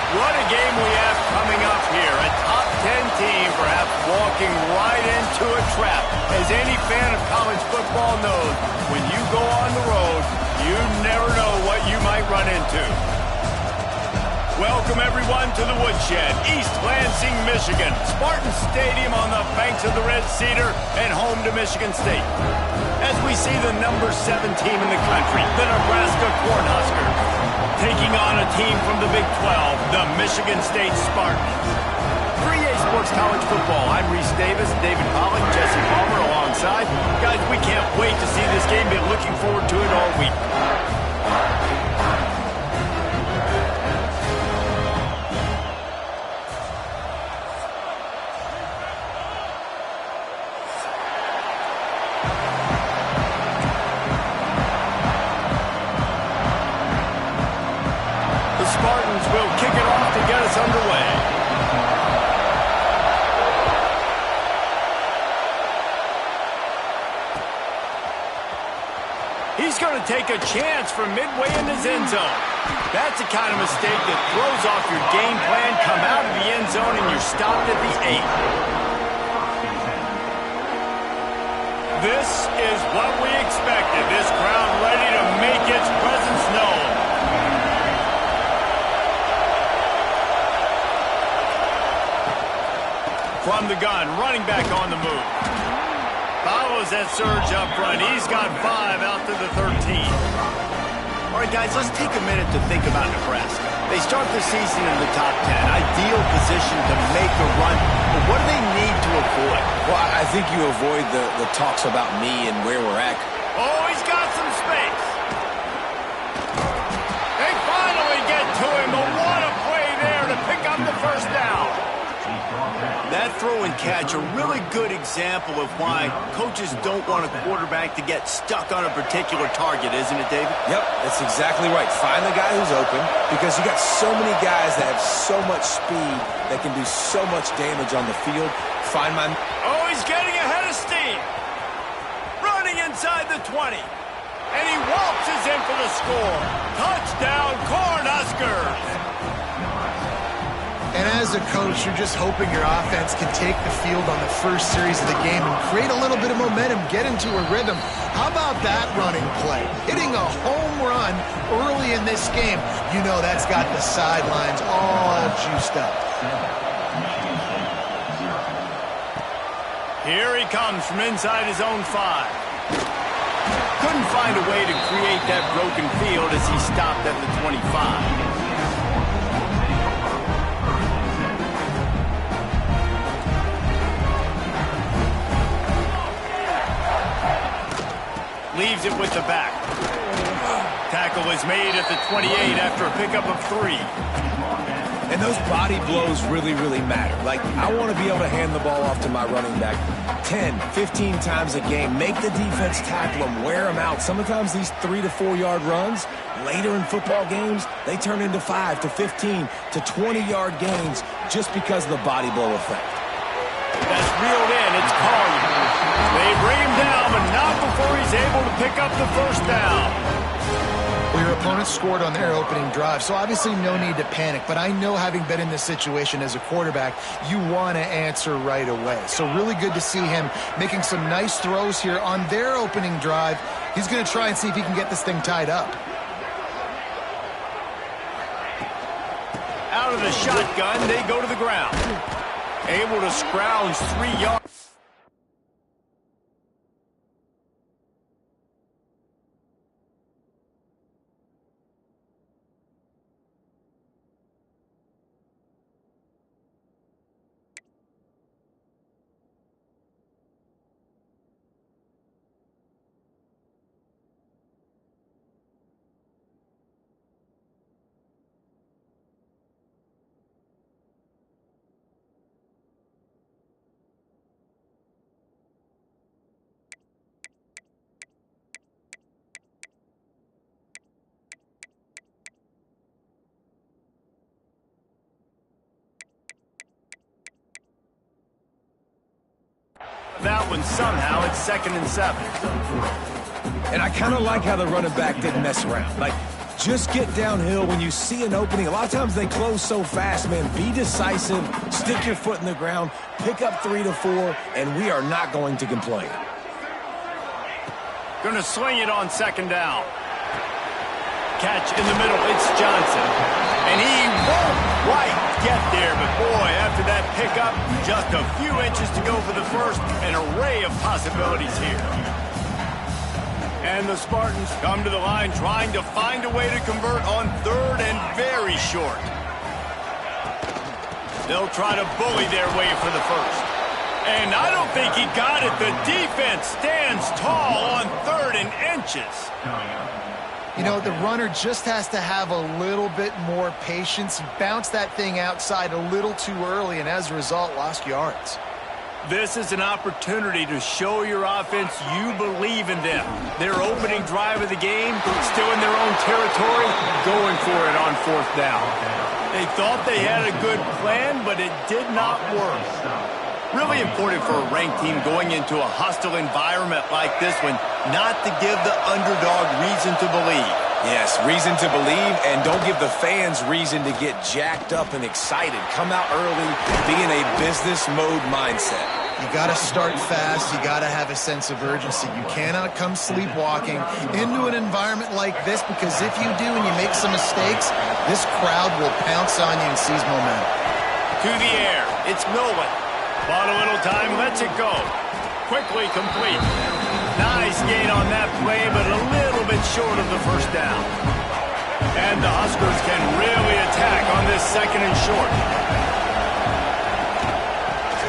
What a game we have coming up here. A top 10 team perhaps walking right into a trap. As any fan of college football knows, when you go on the road, you never know what you might run into. Welcome, everyone, to the Woodshed, East Lansing, Michigan. Spartan Stadium on the banks of the Red Cedar and home to Michigan State. As we see the number 7 team in the country, the Nebraska Cornhuskers, taking on a team from the Big 12, the Michigan State Spartans. 3A Sports College Football. I'm Reese Davis, David Pollock, Jesse Palmer alongside. Guys, we can't wait to see this game. Been looking forward to it all week. Spartans will kick it off to get us underway. He's going to take a chance from midway in his end zone. That's the kind of mistake that throws off your game plan. Come out of the end zone and you're stopped at the 8. This is what we expected. This crowd ready to make its presence known. From the gun, running back on the move. Follows that surge up front. He's got 5 out to the 13. All right, guys, let's take a minute to think about Nebraska. They start the season in the top 10. Ideal position to make a run. But what do they need to avoid? Well, I think you avoid the talks about me and where we're at. Oh, he's got some space. They finally get to him. But what a play there to pick up the first down. That throw and catch, a really good example of why coaches don't want a quarterback to get stuck on a particular target, isn't it, David? Yep, that's exactly right. Find the guy who's open, because you got so many guys that have so much speed that can do so much damage on the field. Find my... Oh, he's getting ahead of steam. Running inside the 20. And he waltzes in for the score. Touchdown, Cornhuskers. And as a coach, you're just hoping your offense can take the field on the first series of the game and create a little bit of momentum, get into a rhythm. How about that running play? Hitting a home run early in this game. You know that's got the sidelines all juiced up. Here he comes from inside his own 5. Couldn't find a way to create that broken field as he stopped at the 25. Leaves it with the back. Tackle is made at the 28 after a pickup of 3. And those body blows really, really matter. Like, I want to be able to hand the ball off to my running back 10, 15 times a game. Make the defense tackle them, wear them out. Sometimes these 3 to 4 yard runs, later in football games, they turn into 5 to 15 to 20 yard gains just because of the body blow effect. That's reeled in. It's Collier. They bring him down, but not before he's able to pick up the first down. Well, your opponent scored on their opening drive, so obviously no need to panic. But I know, having been in this situation as a quarterback, you want to answer right away. So really good to see him making some nice throws here on their opening drive. He's going to try and see if he can get this thing tied up. Out of the shotgun, they go to the ground. Able to scrounge 3 yards. That one somehow, it's 2nd and 7. And I kind of like how the running back didn't mess around. Like, just get downhill when you see an opening. A lot of times they close so fast, man. Be decisive, stick your foot in the ground, pick up 3 to 4, and we are not going to complain. Gonna swing it on 2nd down. Catch in the middle, it's Johnson. And he won't quite get there, but boy, after that pickup, just a few inches to go for the first. An array of possibilities here. And the Spartans come to the line trying to find a way to convert on 3rd and very short. They'll try to bully their way for the first. And I don't think he got it. The defense stands tall on 3rd and inches. You know, the runner just has to have a little bit more patience. He bounced that thing outside a little too early, and as a result, lost yards. This is an opportunity to show your offense you believe in them. Their opening drive of the game, still in their own territory, going for it on 4th down. They thought they had a good plan, but it did not work. Really important for a ranked team going into a hostile environment like this one, not to give the underdog reason to believe. Yes, reason to believe, and don't give the fans reason to get jacked up and excited. Come out early, be in a business mode mindset. You got to start fast. You got to have a sense of urgency. You cannot come sleepwalking into an environment like this, because if you do and you make some mistakes, this crowd will pounce on you and seize momentum. To the air, it's Nolan. Bought a little time, lets it go. Quickly complete. Nice gain on that play, but a little bit short of the first down. And the Huskers can really attack on this 2nd and short.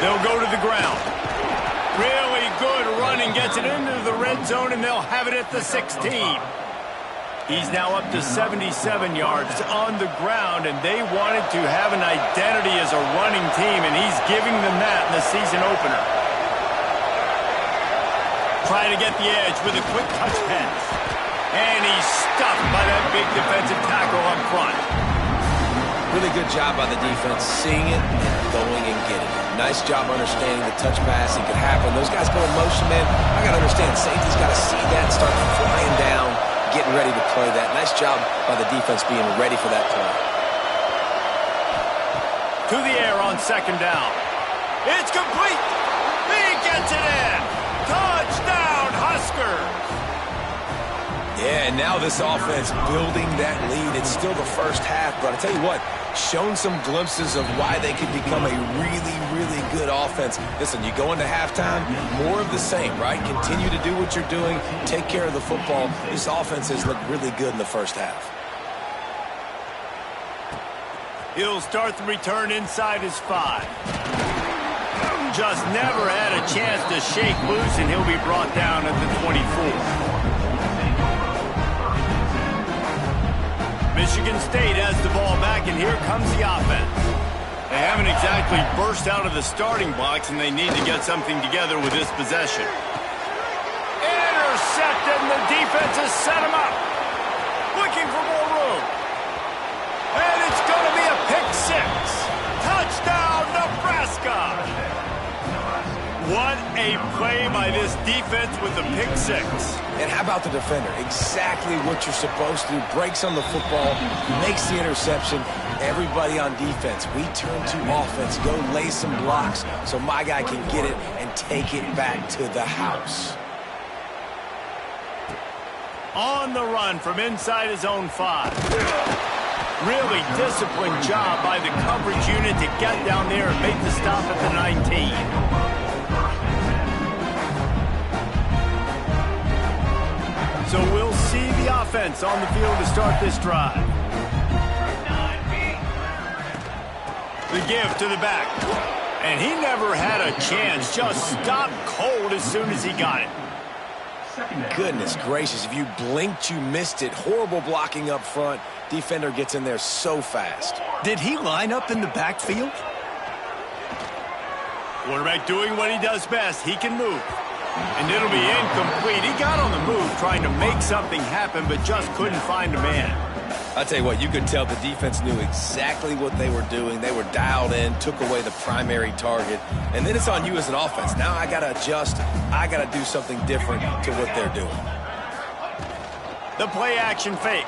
They'll go to the ground. Really good running, gets it into the red zone, and they'll have it at the 16. He's now up to 77 yards on the ground, and they wanted to have an identity as a running team, and he's giving them that in the season opener. Trying to get the edge with a quick touch pass. And he's stuffed by that big defensive tackle up front. Really good job by the defense, seeing it and going and getting it. Nice job understanding the touch passing could happen. Those guys go in motion, man. I got to understand, safety's got to see that and start flying down, getting ready to play that. Nice job by the defense being ready for that play. To the air on second down. It's complete. He gets it in. Touchdown, Huskers. Yeah, and now this offense building that lead. It's still the first half, but I tell you what, shown some glimpses of why they could become a really, really good offense. Listen, you go into halftime, more of the same, right? Continue to do what you're doing, take care of the football. This offense has looked really good in the first half. He'll start the return inside his 5. Just never had a chance to shake loose, and he'll be brought down at the 24. Michigan State has the ball back, and here comes the offense. They haven't exactly burst out of the starting blocks, and they need to get something together with this possession. Intercepted, and the defense has set him up. Looking for more room. And it's going to be a pick 6. Touchdown, Nebraska. What a play by this defense with the pick 6. And how about the defender? Exactly what you're supposed to do. Breaks on the football, makes the interception. Everybody on defense, we turn to offense. Go lay some blocks so my guy can get it and take it back to the house. On the run from inside his own 5. Really disciplined job by the coverage unit to get down there and make the stop at the 19. So we'll see the offense on the field to start this drive. The give to the back. And he never had a chance. Just stopped cold as soon as he got it. Goodness gracious, if you blinked, you missed it. Horrible blocking up front. Defender gets in there so fast. Did he line up in the backfield? Quarterback doing what he does best. He can move. And it'll be incomplete. He got on the move trying to make something happen, but just couldn't find a man. I'll tell you what, you could tell the defense knew exactly what they were doing. They were dialed in, took away the primary target. And then it's on you as an offense. Now I got to adjust. I got to do something different to what they're doing. The play action fake.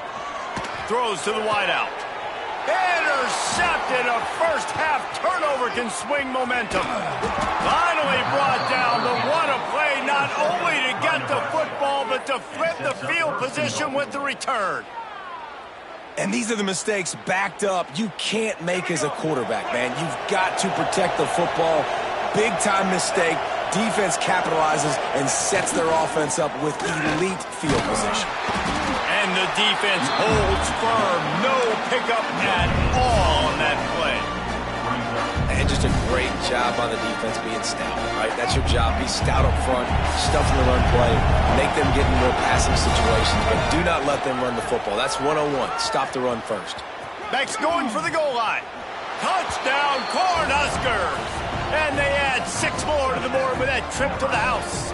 Throws to the wideout. Intercepted. A first half turnover can swing momentum. Finally brought down. The what a play, not only to get the football, but to flip the field position with the return. And these are the mistakes backed up you can't make as a quarterback, man. You've got to protect the football. Big-time mistake. Defense capitalizes and sets their offense up with elite field position. And the defense holds firm. No pickup at all on that play. And just a great job on the defense being stout, right? That's your job. Be stout up front, stuff in the run play, make them get in more passing situations, but do not let them run the football. That's 101. Stop the run first. Beck's going for the goal line. Touchdown, Cornhuskers! And they add 6 more to the board with that trip to the house.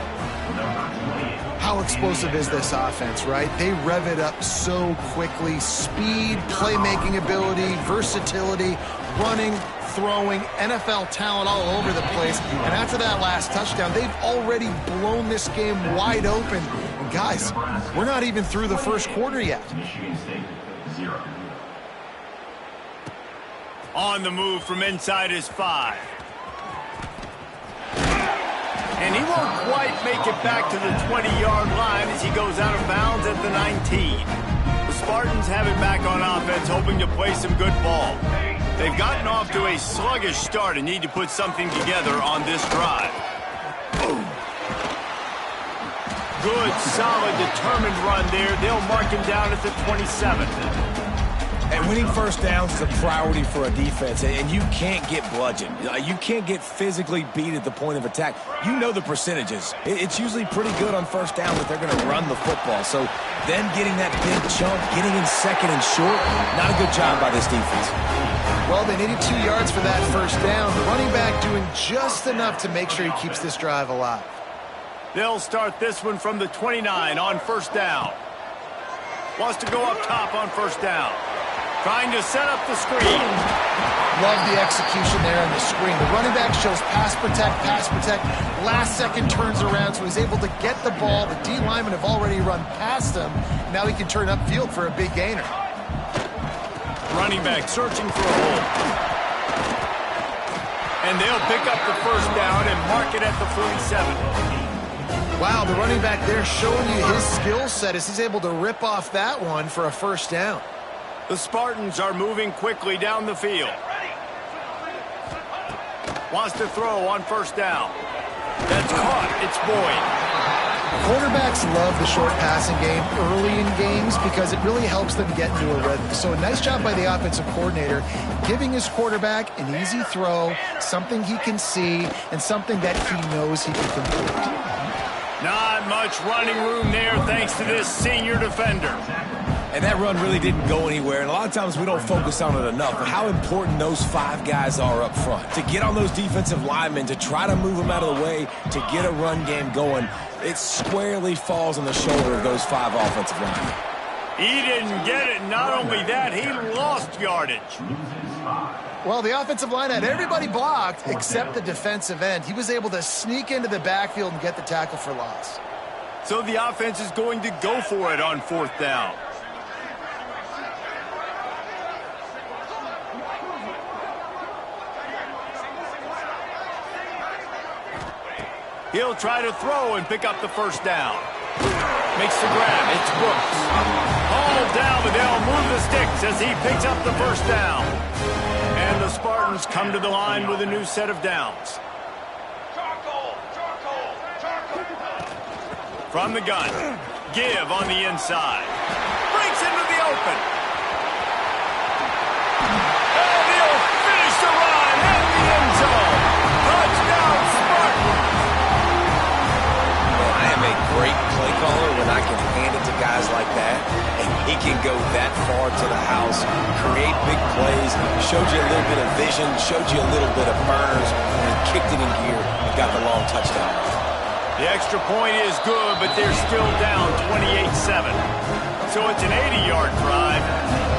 How explosive is this offense, right? They rev it up so quickly. Speed, playmaking ability, versatility, running, throwing, NFL talent all over the place. And after that last touchdown, they've already blown this game wide open. And guys, we're not even through the first quarter yet. On the move from inside his 5. And he won't quite make it back to the 20-yard line as he goes out of bounds at the 19. The Spartans have it back on offense, hoping to play some good ball. They've gotten off to a sluggish start and need to put something together on this drive. Good, solid, determined run there. They'll mark him down at the 27. And winning first downs is a priority for a defense, and you can't get bludgeoned. You can't get physically beat at the point of attack. You know the percentages. It's usually pretty good on first down that they're going to run the football. So then getting that big chunk, getting in second and short, not a good job by this defense. Well, they needed 2 yards for that first down. The running back doing just enough to make sure he keeps this drive alive. They'll start this one from the 29 on first down. Wants to go up top on first down. Trying to set up the screen. Love the execution there on the screen. The running back shows pass protect. Last second turns around, so he's able to get the ball. The D linemen have already run past him. Now he can turn upfield for a big gainer. Running back searching for a hole. And they'll pick up the first down and mark it at the 47. Wow, the running back there showing you his skill set as he's able to rip off that one for a first down. The Spartans are moving quickly down the field. Wants to throw on first down. That's caught. It's Boyd. Quarterbacks love the short passing game early in games because it really helps them get into a rhythm. So a nice job by the offensive coordinator giving his quarterback an easy throw, something he can see, and something that he knows he can complete. Not much running room there thanks to this senior defender. And that run really didn't go anywhere, and a lot of times we don't focus on it enough, but how important those 5 guys are up front. To get on those defensive linemen, to try to move them out of the way, to get a run game going, it squarely falls on the shoulder of those 5 offensive linemen. He didn't get it. Not only that, he lost yardage. Well, the offensive line had everybody blocked except the defensive end. He was able to sneak into the backfield and get the tackle for loss. So the offense is going to go for it on fourth down. He'll try to throw and pick up the first down. Makes the grab. It's Brooks. Hauled down, but they'll move the sticks as he picks up the first down. And the Spartans come to the line with a new set of downs. From the gun. Give on the inside. Breaks into the open. And he'll finish the run in the end zone. Touchdown, Spartans. I am a great play caller when I can hand it to guys like that, and he can go that far to the house, create big plays, showed you a little bit of vision, showed you a little bit of burners, and he kicked it in gear and got the long touchdown. The extra point is good, but they're still down 28-7. So it's an 80-yard drive.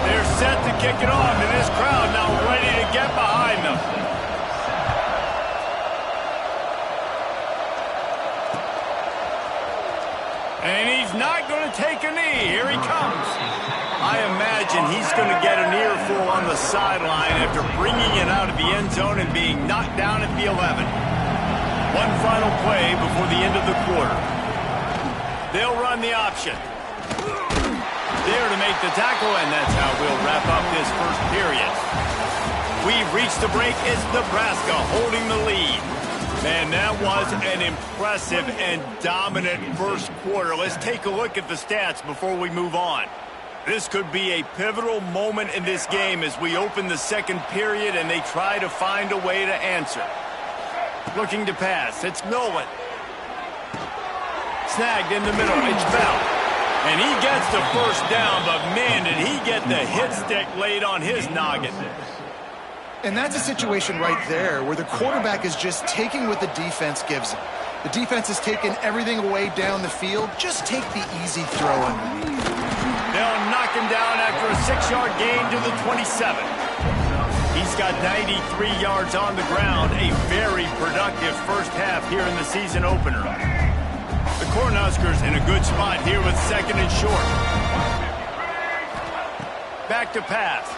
They're set to kick it off, and this crowd now ready to get behind them. And he's not going to take a knee. Here he comes. I imagine he's going to get an earful on the sideline after bringing it out of the end zone and being knocked down at the 11. One final play before the end of the quarter. They'll run the option. There to make the tackle, and that's how we'll wrap up this first period. We've reached the break. It's Nebraska holding the lead. Man, that was an impressive and dominant first quarter. Let's take a look at the stats before we move on. This could be a pivotal moment in this game as we open the second period and they try to find a way to answer. Looking to pass. It's Nolan. Snagged in the middle. It's Bell. And he gets the first down, but man, did he get the hit stick laid on his noggin. And that's a situation right there where the quarterback is just taking what the defense gives him. The defense has taken everything away down the field. Just take the easy throw in. They'll knock him down after a 6-yard gain to the 27. He's got 93 yards on the ground. A very productive first half here in the season opener. The Cornhuskers in a good spot here with second and short. Back to pass.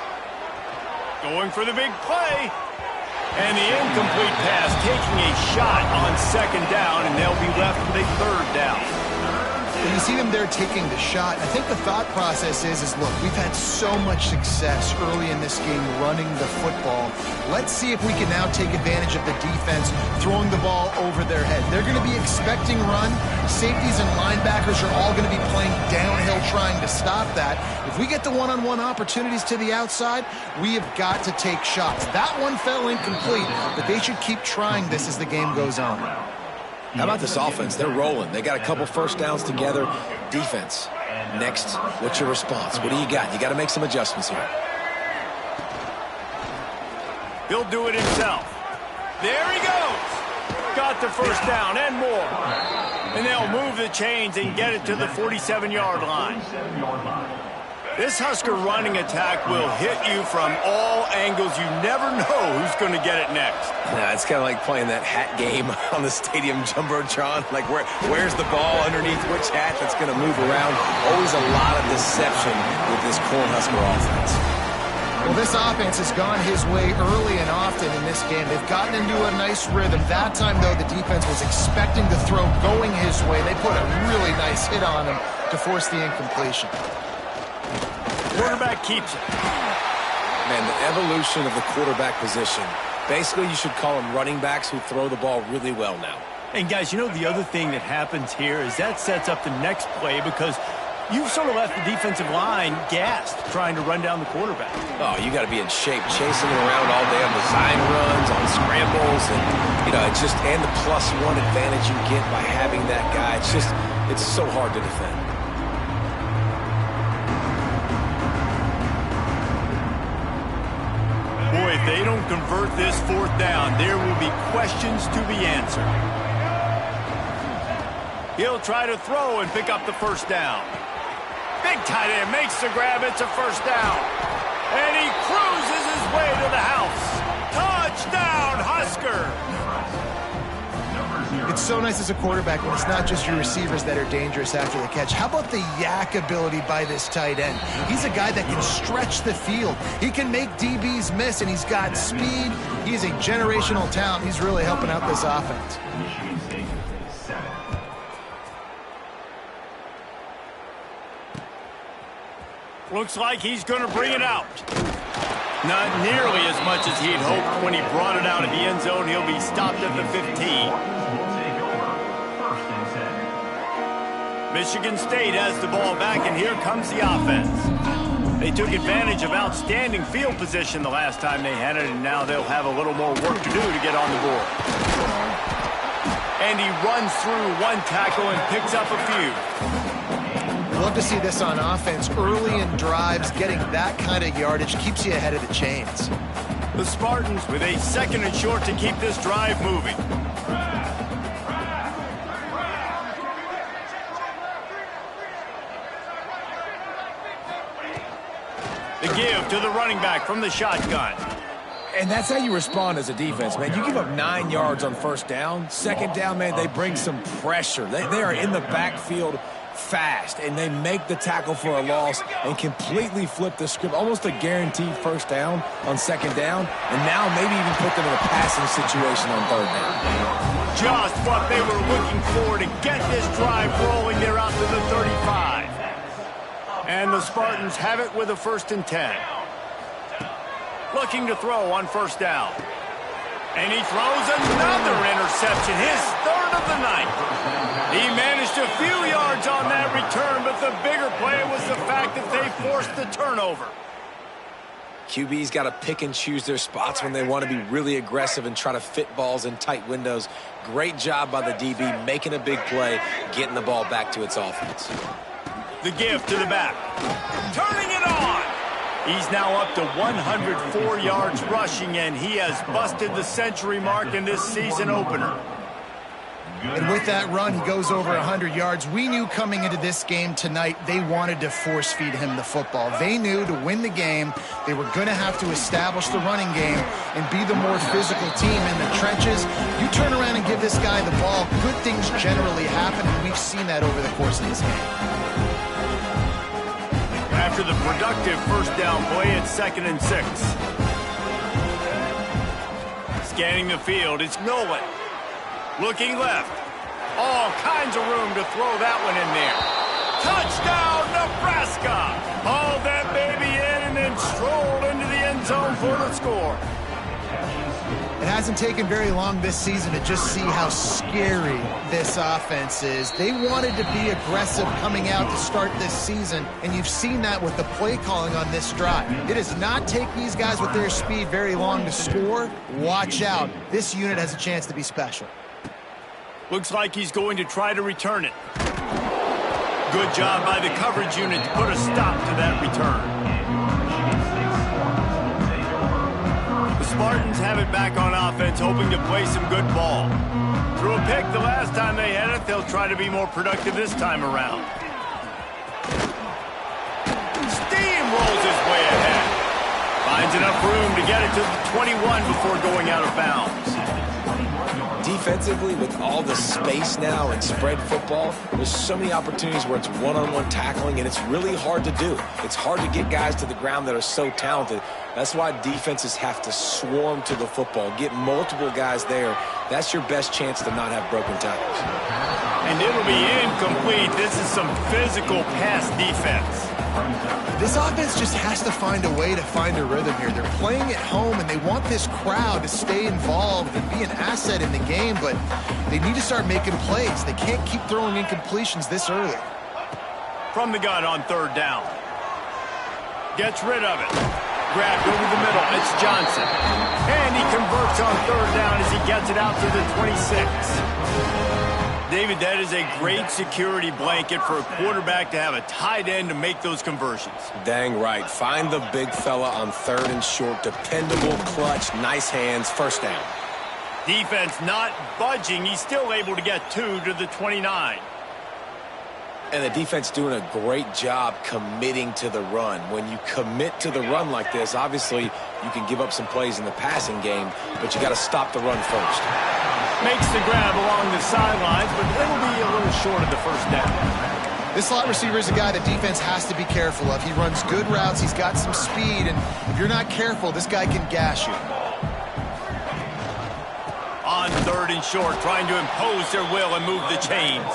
Going for the big play. And the incomplete pass taking a shot on second down, and they'll be left with a third down. You see them there taking the shot. I think the thought process is look, we've had so much success early in this game running the football. Let's see if we can now take advantage of the defense throwing the ball over their head. They're going to be expecting run. Safeties and linebackers are all going to be playing downhill trying to stop that. If we get the one-on-one opportunities to the outside, we have got to take shots. That one fell incomplete, but they should keep trying this as the game goes on. How about this offense? They're rolling. They got a couple first downs together. Defense. Next, what's your response? What do you got? You got to make some adjustments here. He'll do it himself. There he goes. Got the first down and more. And they'll move the chains and get it to the 47-yard line. This Husker running attack will hit you from all angles. You never know who's going to get it next. Yeah, it's kind of like playing that hat game on the stadium jumbotron. Like, where's the ball underneath which hat that's going to move around? Always a lot of deception with this Cornhusker offense. Well, this offense has gone his way early and often in this game. They've gotten into a nice rhythm. That time, though, the defense was expecting the throw going his way. They put a really nice hit on him to force the incompletion. Quarterback keeps it. Man, the evolution of the quarterback position. Basically, you should call them running backs who throw the ball really well now. And, guys, you know the other thing that happens here is that sets up the next play because you've sort of left the defensive line gassed trying to run down the quarterback. Oh, you got to be in shape, chasing him around all day on design runs, on scrambles, and, you know, it's just, and the +1 advantage you get by having that guy. It's so hard to defend. Boy, if they don't convert this fourth down, there will be questions to be answered. He'll try to throw and pick up the first down. Big tight end makes the grab. It's a first down. And he cruises his way to the house. Touchdown, Husker! It's so nice as a quarterback when it's not just your receivers that are dangerous after the catch. How about the yak ability by this tight end? He's a guy that can stretch the field. He can make DBs miss, and he's got speed. He's a generational talent. He's really helping out this offense. Looks like he's going to bring it out. Not nearly as much as he'd hoped when he brought it out of the end zone. He'll be stopped at the 15. Michigan State has the ball back, and here comes the offense. They took advantage of outstanding field position the last time they had it, and now they'll have a little more work to do to get on the board. And he runs through one tackle and picks up a few. Love to see this on offense. Early in drives, getting that kind of yardage keeps you ahead of the chains. The Spartans with a 2nd and short to keep this drive moving. The give to the running back from the shotgun. And that's how you respond as a defense, man. You give up 9 yards on first down. Second down, man, they bring some pressure. They are in the backfield fast, and they make the tackle for a loss and completely flip the script. Almost a guaranteed first down on second down, and now maybe even put them in a passing situation on third down. Just what they were looking for to get this drive rolling. They're out to the 35. And the Spartans have it with a 1st and 10. Looking to throw on first down. And he throws another interception, his 3rd of the night. He managed a few yards on that return, but the bigger play was the fact that they forced the turnover. QB's got to pick and choose their spots when they want to be really aggressive and try to fit balls in tight windows. Great job by the DB making a big play, getting the ball back to its offense. The give to the back. Turning it on. He's now up to 104 yards rushing, and he has busted the century mark in this season opener. And with that run, he goes over 100 yards. We knew coming into this game tonight, they wanted to force-feed him the football. They knew to win the game, they were going to have to establish the running game and be the more physical team in the trenches. You turn around and give this guy the ball, good things generally happen, and we've seen that over the course of this game. After the productive first down play, it's 2nd and 6. Scanning the field, it's Nolan. Looking left. All kinds of room to throw that one in there. Touchdown, Nebraska! Hauled that baby in and then strolled into the end zone for the score. It hasn't taken very long this season to just see how scary this offense is. They wanted to be aggressive coming out to start this season, and you've seen that with the play calling on this drive. It does not take these guys with their speed very long to score. Watch out. This unit has a chance to be special. Looks like he's going to try to return it. Good job by the coverage unit to put a stop to that return. The Spartans have it back on offense, hoping to play some good ball. Threw a pick the last time they had it. They'll try to be more productive this time around. Steamrolls his way ahead. Finds enough room to get it to the 21 before going out of bounds. Defensively, with all the space now and spread football, there's so many opportunities where it's one-on-one tackling, and it's really hard to do. It's hard to get guys to the ground that are so talented. That's why defenses have to swarm to the football, get multiple guys there. That's your best chance to not have broken tackles. And it'll be incomplete. This is some physical pass defense. This offense just has to find a way to find a rhythm here. They're playing at home, and they want this crowd to stay involved and be an asset in the game, but they need to start making plays. They can't keep throwing incompletions this early. From the gun on third down. Gets rid of it. Grabbed over the middle. It's Johnson. And he converts on third down as he gets it out to the 26. David, that is a great security blanket for a quarterback to have a tight end to make those conversions. Dang right. Find the big fella on third and short. Dependable, clutch, nice hands, first down. Defense not budging. He's still able to get 2 to the 29. And the defense doing a great job committing to the run. When you commit to the run like this, obviously you can give up some plays in the passing game, but you got to stop the run first. Makes the grab along the sidelines, but it'll be a little short of the first down. This slot receiver is a guy that defense has to be careful of. He runs good routes. He's got some speed, and if you're not careful, this guy can gash you. On third and short, trying to impose their will and move the chains.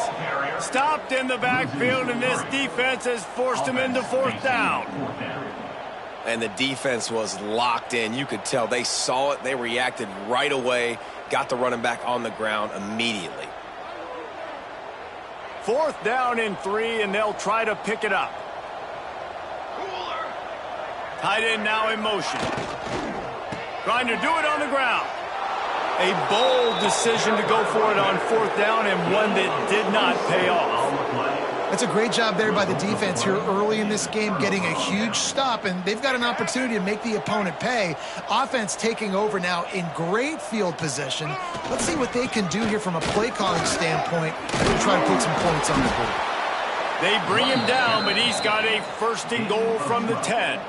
Stopped in the backfield, and this defense has forced him into fourth down. And the defense was locked in. You could tell they saw it. They reacted right away, got the running back on the ground immediately. Fourth down and 3, and they'll try to pick it up. Tight end now in motion. Trying to do it on the ground. A bold decision to go for it on fourth down, and one that did not pay off. That's a great job there by the defense here early in this game, getting a huge stop, and they've got an opportunity to make the opponent pay. Offense taking over now in great field position. Let's see what they can do here from a play calling standpoint as we try to put some points on the board. They bring him down, but he's got a first and goal from the 10.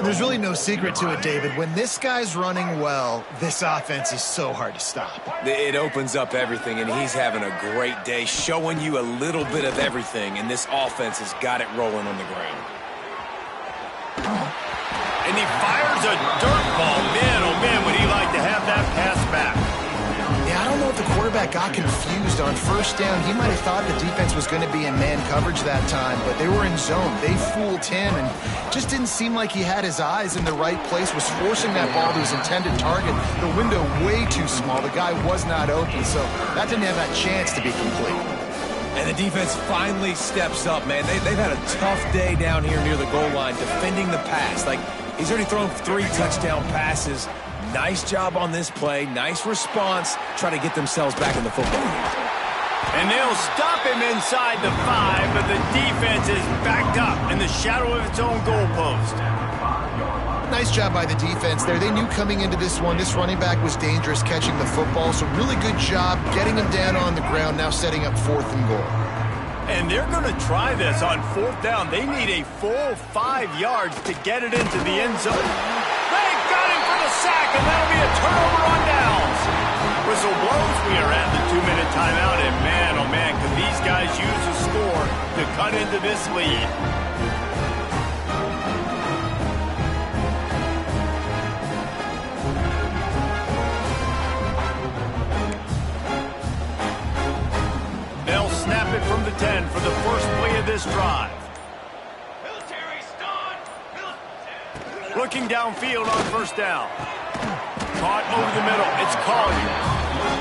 There's really no secret to it, David. When this guy's running well, this offense is so hard to stop. It opens up everything, and he's having a great day, showing you a little bit of everything, and this offense has got it rolling on the ground. And he fires a dirt ball. Man, oh man, would he like to have that pass back. Yeah, I don't know if the quarterback got confused on first down. He might have thought the defense was going to be in man coverage that time, but they were in zone. They fooled him, and just didn't seem like he had his eyes in the right place, was forcing that ball to his intended target. The window way too small. The guy was not open, so that didn't have that chance to be complete. And the defense finally steps up, man. They've had a tough day down here near the goal line defending the pass. Like, he's already thrown 3 touchdown passes. Nice job on this play. Nice response. Try to get themselves back in the football game. And they'll stop him inside the 5, but the defense is backed up in the shadow of its own goalpost. Nice job by the defense there. They knew coming into this one, this running back was dangerous catching the football, so really good job getting him down on the ground, now setting up 4th and goal. And they're going to try this on 4th down. They need a full 5 yards to get it into the end zone. They got him for the sack, and that'll be a turnover on downs. Whistle blows. We are at the 2-minute timeout, and man, oh man, could these guys use a score to cut into this lead. They'll snap it from the 10 for the first play of this drive. Looking downfield on first down. Caught over the middle. It's Collier.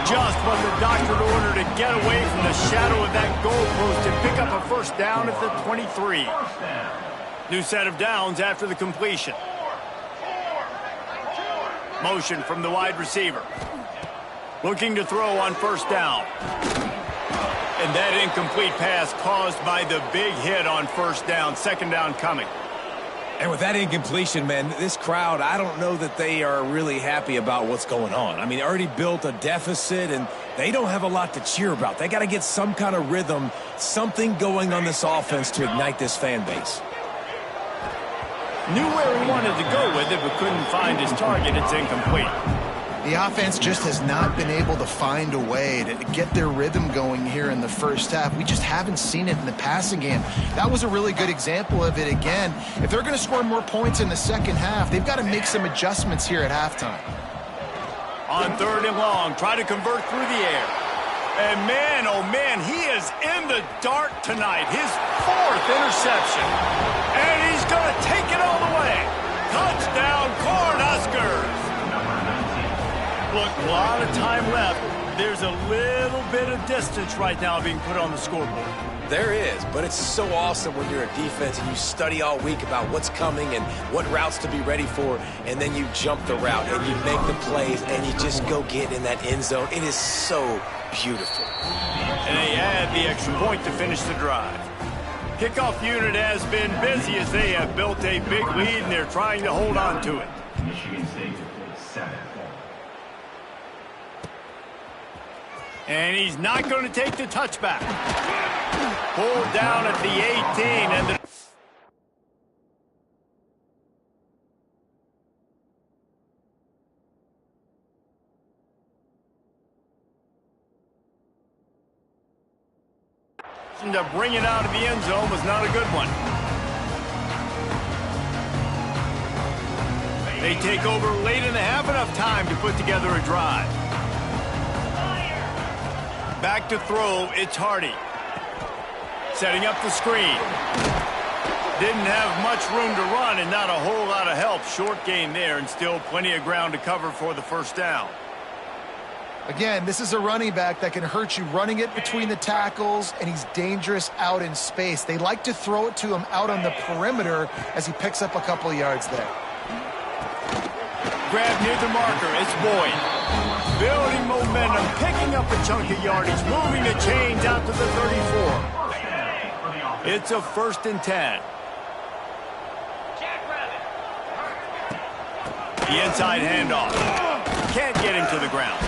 Just what the doctor ordered to get away from the shadow of that goalpost and pick up a first down at the 23. New set of downs after the completion. Motion from the wide receiver. Looking to throw on first down. And that incomplete pass caused by the big hit on first down. Second down coming. And with that incompletion, man, this crowd, I don't know that they are really happy about what's going on. I mean, already built a deficit, and they don't have a lot to cheer about. They got to get some kind of rhythm, something going on this offense to ignite this fan base. Knew where he wanted to go with it, but couldn't find his target. It's incomplete. The offense just has not been able to find a way to get their rhythm going here in the first half. We just haven't seen it in the passing game. That was a really good example of it again. If they're going to score more points in the second half, they've got to make some adjustments here at halftime. On third and long, try to convert through the air. And man, oh man, he is in the dark tonight. His fourth interception. And he's going to take it all the way. Touchdown, Cornhuskers. Look, a lot of time left. There's a little bit of distance right now being put on the scoreboard. There is, but it's so awesome when you're a defense and you study all week about what's coming and what routes to be ready for, and then you jump the route and you make the plays and you just go get in that end zone. It is so beautiful. And they add the extra point to finish the drive. Kickoff unit has been busy as they have built a big lead and they're trying to hold on to it. Michigan State 7. And he's not going to take the touchback. Pulled down at the 18 and the to bring it out of the end zone was not a good one. They take over late in the half, enough time to put together a drive. Back to throw, it's Hardy. Setting up the screen. Didn't have much room to run and not a whole lot of help. Short gain there and still plenty of ground to cover for the first down. Again, this is a running back that can hurt you running it between the tackles, and he's dangerous out in space. They like to throw it to him out on the perimeter as he picks up a couple of yards there. Grab near the marker, it's Boyd. Building momentum, picking up a chunk of yardage, moving the chains out to the 34. It's a 1st and 10. The inside handoff. Can't get him to the ground.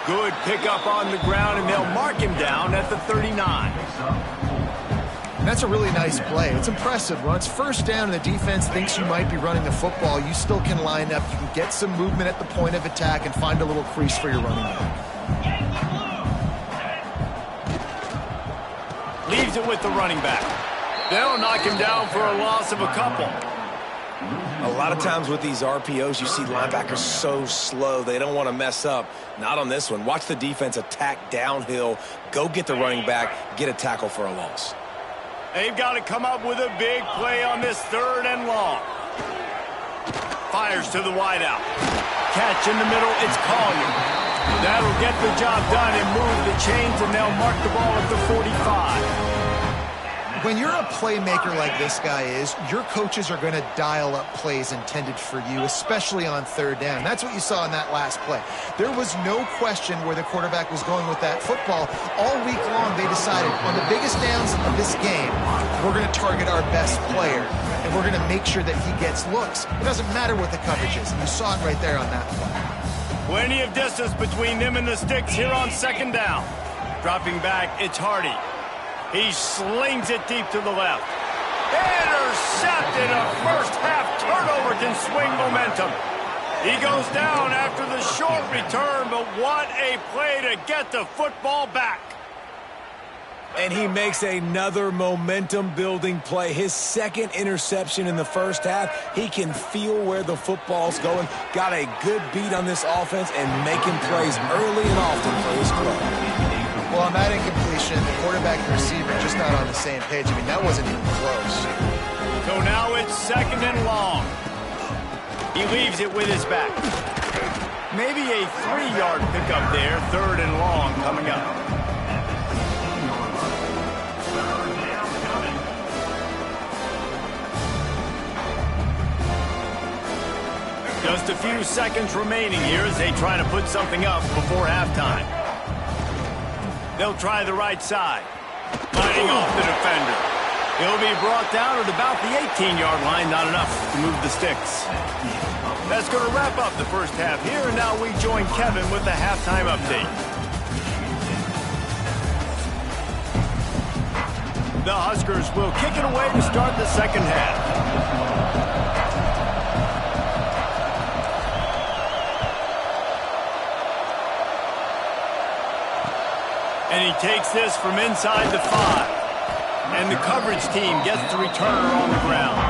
Good pickup on the ground, and they'll mark him down at the 39. And that's a really nice play. It's impressive. When it's first down and the defense thinks you might be running the football, you still can line up. You can get some movement at the point of attack and find a little crease for your running back. Leaves it with the running back. They'll knock him down for a loss of a couple. A lot of times with these RPOs, you see linebackers so slow, they don't want to mess up. Not on this one. Watch the defense attack downhill, go get the running back, get a tackle for a loss. They've got to come up with a big play on this 3rd and long. Fires to the wideout. Catch in the middle, it's Collier. That'll get the job done and move the chains, and they'll mark the ball at the 45. When you're a playmaker like this guy is, your coaches are going to dial up plays intended for you, especially on 3rd down. That's what you saw in that last play. There was no question where the quarterback was going with that football. All week long, they decided on the biggest downs of this game, we're going to target our best player, and we're going to make sure that he gets looks. It doesn't matter what the coverage is. You saw it right there on that play. Plenty of distance between them and the sticks here on 2nd down. Dropping back, it's Hardy. He slings it deep to the left. Intercepted. A first-half turnover can swing momentum. He goes down after the short return, but what a play to get the football back. And he makes another momentum-building play. His 2nd interception in the first half. He can feel where the football's going. Got a good beat on this offense and making plays early and often for his club. Well, on that incompletion, the quarterback and receiver just not on the same page. I mean, that wasn't even close. So now it's 2nd and long. He leaves it with his back. Maybe a 3-yard pickup there. 3rd and long coming up. Just a few seconds remaining here as they try to put something up before halftime. They'll try the right side. Fighting off the defender. He'll be brought down at about the 18-yard line. Not enough to move the sticks. That's going to wrap up the first half here, and now we join Kevin with the halftime update. The Huskers will kick it away to start the second half. And he takes this from inside the 5. And the coverage team gets the returner on the ground.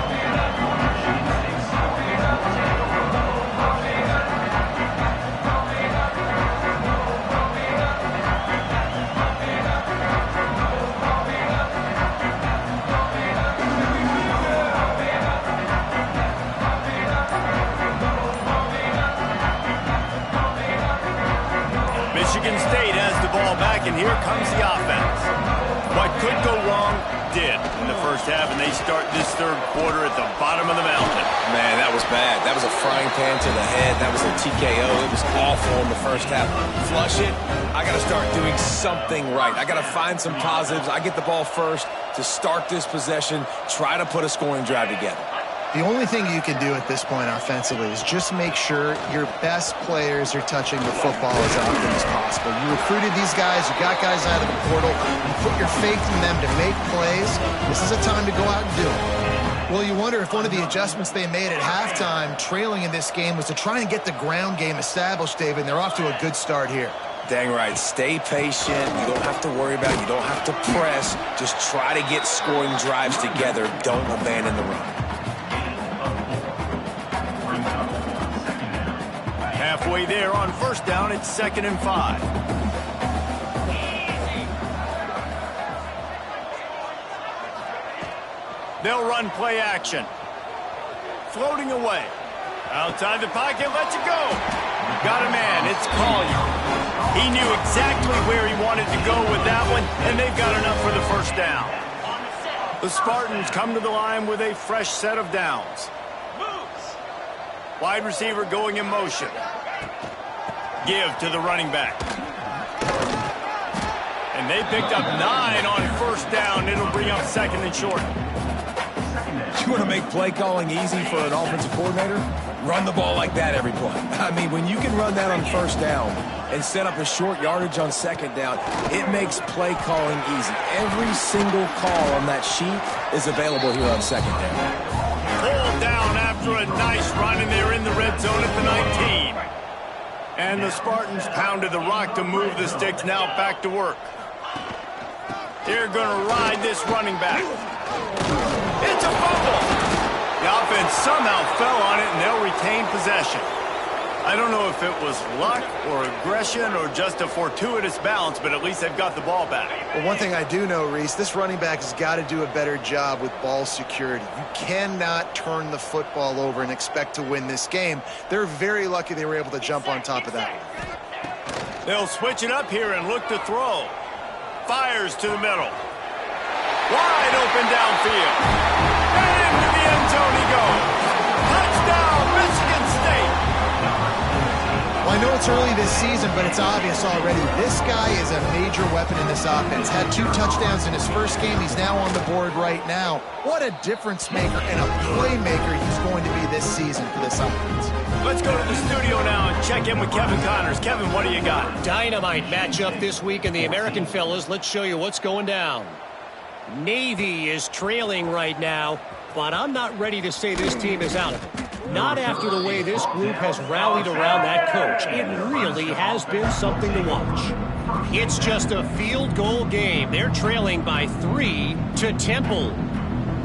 Michigan State has the ball back, and here comes the offense. What could go wrong did in the first half, and they start this third quarter at the bottom of the mountain. Man, that was bad. That was a frying pan to the head. That was a TKO. It was awful in the first half. Flush it. I got to start doing something right. I got to find some positives. I get the ball first to start this possession, try to put a scoring drive together. The only thing you can do at this point offensively is just make sure your best players are touching the football as often as possible. You recruited these guys, you got guys out of the portal, you put your faith in them to make plays. This is a time to go out and do it. Well, you wonder if one of the adjustments they made at halftime, trailing in this game, was to try and get the ground game established, David, and they're off to a good start here. Dang right. Stay patient. You don't have to worry about it. You don't have to press. Just try to get scoring drives together. Don't abandon the run. Halfway there on first down, it's 2nd and 5. They'll run play action. Floating away. Outside the pocket, lets it go. Got a man, it's Collier. He knew exactly where he wanted to go with that one, and they've got enough for the first down. The Spartans come to the line with a fresh set of downs. Wide receiver going in motion. Give to the running back. And they picked up 9 on first down. It'll bring up 2nd and short. You want to make play calling easy for an offensive coordinator? Run the ball like that every play. I mean, when you can run that on first down and set up a short yardage on second down, it makes play calling easy. Every single call on that sheet is available here on second down. Pulled down after a nice run, and they're in the red zone at the 19. And the Spartans pounded the rock to move the sticks. Now back to work. They're going to ride this running back. It's a fumble. The offense somehow fell on it, and they'll retain possession. I don't know if it was luck or aggression or just a fortuitous bounce, but at least they've got the ball back. Well, one thing I do know, Reese, this running back has got to do a better job with ball security. You cannot turn the football over and expect to win this game. They're very lucky they were able to jump on top of that one. They'll switch it up here and look to throw. Fires to the middle. Wide open downfield. And into the end zone he goes. Touchdown, Michigan State. Well, I know it's early this season, but it's obvious already. This guy is a major weapon in this offense. Had 2 touchdowns in his first game. He's now on the board right now. What a difference maker and a playmaker he's going to be this season for this offense. Let's go to the studio now and check in with Kevin Connors. Kevin, what do you got? Dynamite matchup this week in the American, fellas. Let's show you what's going down. Navy is trailing right now, but I'm not ready to say this team is out of it. Not after the way this group has rallied around that coach. It really has been something to watch. It's just a field goal game. They're trailing by 3 to Temple.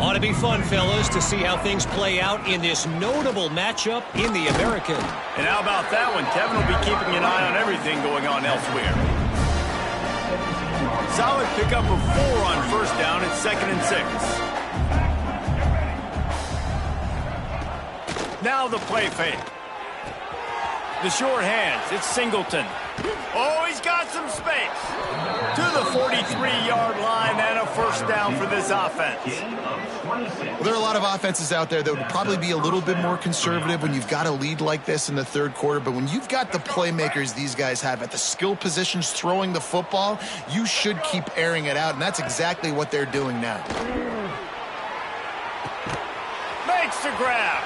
Ought to be fun, fellas, to see how things play out in this notable matchup in the American. And how about that one? Kevin will be keeping an eye on everything going on elsewhere. Solid pickup of 4 on first down. It's 2nd and 6. Now the play fake. The short hands. It's Singleton. Oh, he's got some space. To the 43-yard line and a first down for this offense. Well, there are a lot of offenses out there that would probably be a little bit more conservative when you've got a lead like this in the third quarter. But when you've got the playmakers these guys have at the skill positions throwing the football, you should keep airing it out. And that's exactly what they're doing now. Makes the grab.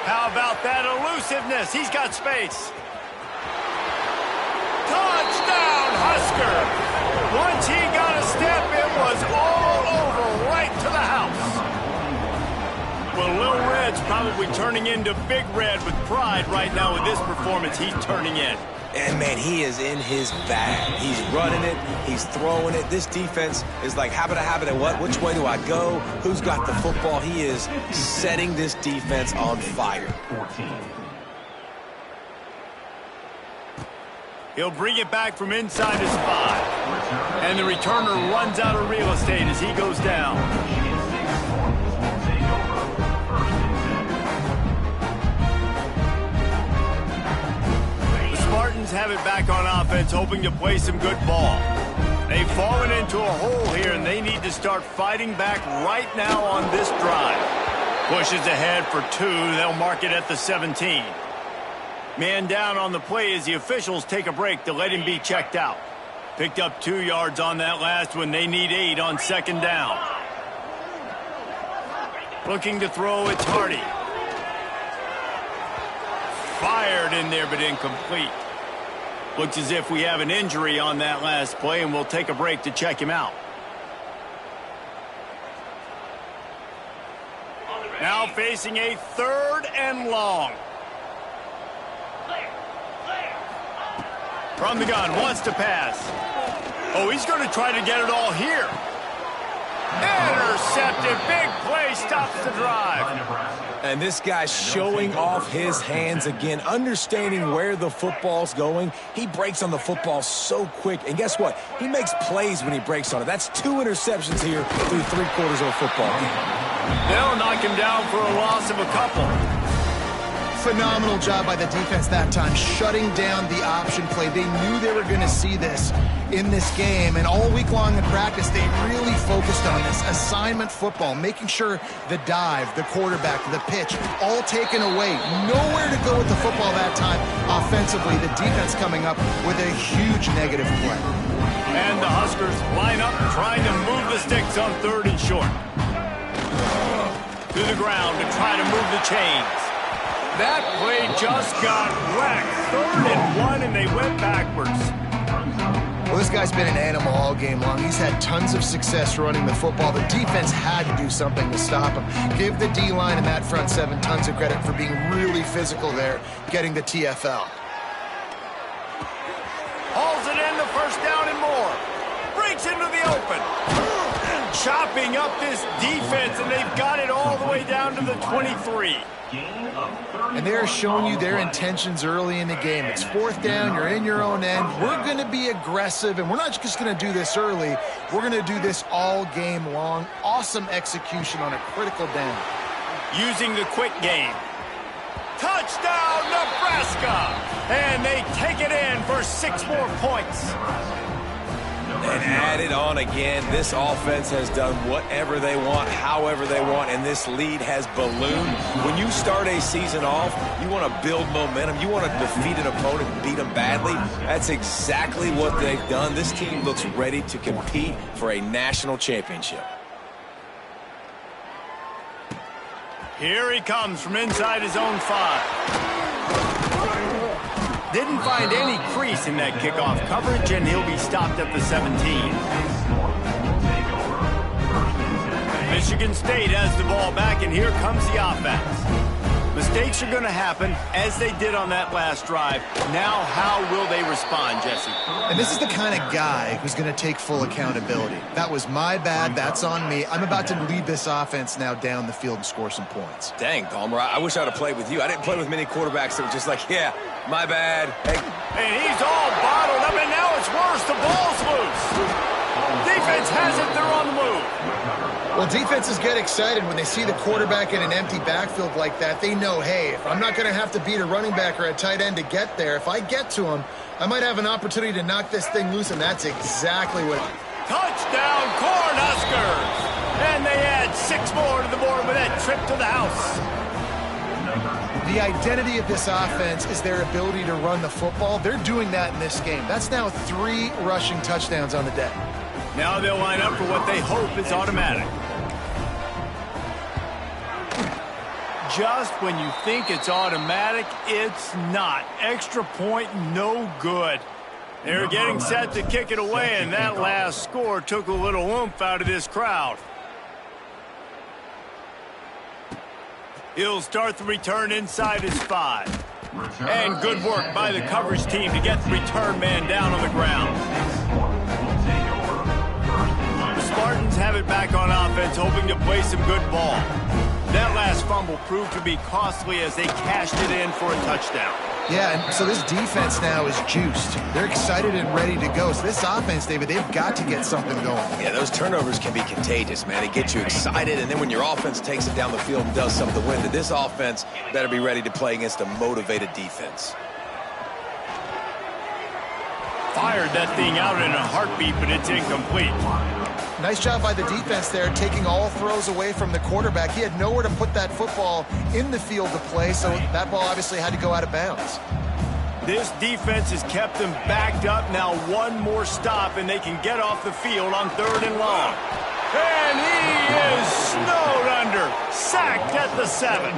How about that elusiveness? He's got space. Touchdown, Husker! Once he got a step, it was all over, right to the house. Well, Lil Red's probably turning into Big Red with pride right now with this performance he's turning in. And, man, he is in his bag. He's running it. He's throwing it. This defense is like, habit, what? Which way do I go? Who's got the football? He is setting this defense on fire. 14. He'll bring it back from inside his 5. And the returner runs out of real estate as he goes down. The Spartans have it back on offense, hoping to play some good ball. They've fallen into a hole here, and they need to start fighting back right now on this drive. Pushes ahead for 2. They'll mark it at the 17. Man down on the play as the officials take a break to let him be checked out. Picked up 2 yards on that last one. They need 8 on 2nd down. Looking to throw, it's Hardy. Fired in there, but incomplete. Looks as if we have an injury on that last play, and we'll take a break to check him out. Now facing a 3rd and long. From the gun, wants to pass. Oh, he's going to try to get it all here. Intercepted. Big play, stops the drive. And this guy's showing off his hands again, understanding where the football's going. He breaks on the football so quick. And guess what? He makes plays when he breaks on it. That's 2 interceptions here through 3 quarters of a football game. They'll knock him down for a loss of a couple. Phenomenal job by the defense that time, shutting down the option play. They knew they were going to see this in this game, and all week long in practice, they really focused on this assignment football, making sure the dive, the quarterback, the pitch, all taken away. Nowhere to go with the football that time. Offensively, the defense coming up with a huge negative play. And the Huskers line up, trying to move the sticks on 3rd and short. To the ground to try to move the chains. That play just got wrecked. 3rd and 1, and they went backwards. Well, this guy's been an animal all game long. He's had tons of success running the football. The defense had to do something to stop him. Give the D-line and that front 7 tons of credit for being really physical there, getting the TFL. Hauls it in, the first down and more. Breaks into the open. Chopping up this defense, and they've got it all the way down to the 23. And they're showing you their intentions early in the game. It's 4th down, you're in your own end. We're going to be aggressive, and we're not just going to do this early. We're going to do this all game long. Awesome execution on a critical down. Using the quick game. Touchdown, Nebraska! And they take it in for 6 more points. And add it on again. This offense has done whatever they want, however they want, and this lead has ballooned. When you start a season off, you want to build momentum. You want to defeat an opponent and beat them badly. That's exactly what they've done. This team looks ready to compete for a national championship. Here he comes from inside his own 5. Didn't find any crease in that kickoff coverage, and he'll be stopped at the 17. Michigan State has the ball back, and here comes the offense. Mistakes are going to happen, as they did on that last drive. Now, how will they respond, Jesse? And this is the kind of guy who's going to take full accountability. That was my bad. That's on me. I'm about to lead this offense now down the field and score some points. Dang, Palmer, I wish I would have played with you. I didn't play with many quarterbacks that were just like, yeah, my bad. Hey. And he's all bottled up, and now it's worse. The ball's loose. The defense has it. They're on the move. Well, defenses get excited when they see the quarterback in an empty backfield like that. They know, hey, if I'm not going to have to beat a running back or a tight end to get there, if I get to him, I might have an opportunity to knock this thing loose, and that's exactly what... Touchdown, Cornhuskers! And they add 6 more to the board with that trip to the house. The identity of this offense is their ability to run the football. They're doing that in this game. That's now 3 rushing touchdowns on the day. Now they'll line up for what they hope is automatic. Just when you think it's automatic, it's not. Extra point, no good. They're getting set to kick it away, and that last score took a little oomph out of this crowd. He'll start the return inside his 5. And good work by the coverage team to get the return man down on the ground. The Spartans have it back on offense, hoping to play some good ball. That last fumble proved to be costly as they cashed it in for a touchdown. Yeah, and so this defense now is juiced. They're excited and ready to go. So this offense, David, they've got to get something going. Yeah, those turnovers can be contagious, man. It gets you excited, and then when your offense takes it down the field and does something to win, then this offense better be ready to play against a motivated defense. Fired that thing out in a heartbeat, but it's incomplete. Nice job by the defense there, taking all throws away from the quarterback. He had nowhere to put that football in the field to play, so that ball obviously had to go out of bounds. This defense has kept them backed up. Now one more stop, and they can get off the field on 3rd and long. And he is snowed under, sacked at the 7.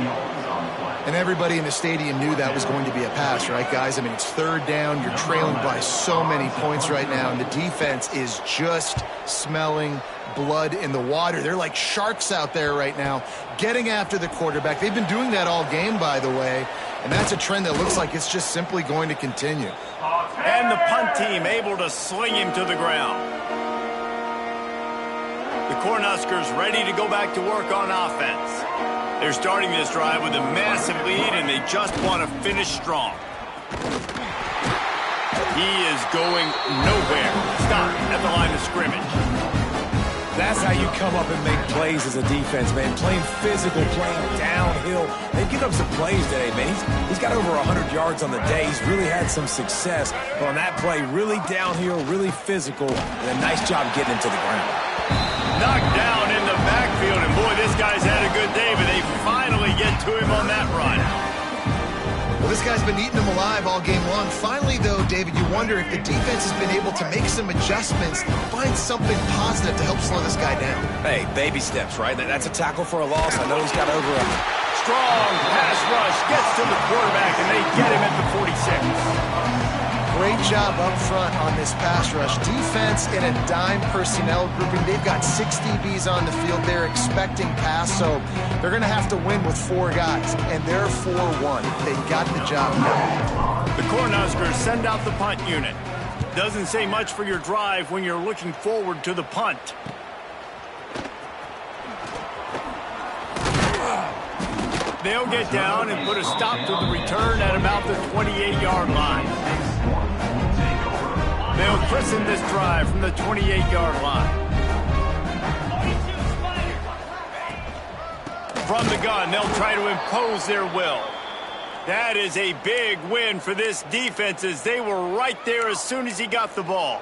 And everybody in the stadium knew that was going to be a pass, right, guys? I mean, it's 3rd down. You're trailing by so many points right now, and the defense is just smelling blood in the water. They're like sharks out there right now, getting after the quarterback. They've been doing that all game, by the way, and that's a trend that looks like it's just simply going to continue. And the punt team able to sling him to the ground. The Cornhuskers ready to go back to work on offense. They're starting this drive with a massive lead, and they just want to finish strong. He is going nowhere. Stop at the line of scrimmage. That's how you come up and make plays as a defense, man. Playing physical, playing downhill. They've given up some plays today, man. He's got over 100 yards on the day. He's really had some success. But on that play, really downhill, really physical, and a nice job getting him to the ground. Knocked down in the backfield, and boy, this guy's had a good day, but they finally get to him on that run. Well, this guy's been eating them alive all game long. Finally, though, David, you wonder if the defense has been able to make some adjustments, find something positive to help slow this guy down. Hey, baby steps, right? That's a tackle for a loss. I know he's got over a... Strong pass rush gets to the quarterback, and they get him at the 46. Great job up front on this pass rush. Defense in a dime personnel grouping. They've got 6 DBs on the field. They're expecting pass, so they're going to have to win with 4 guys, and they're 4-1. They got the job done. The Cornhuskers send out the punt unit. Doesn't say much for your drive when you're looking forward to the punt. They'll get down and put a stop to the return at about the 28-yard line. They'll christen this drive from the 28-yard line. From the gun, they'll try to impose their will. That is a big win for this defense, as they were right there as soon as he got the ball.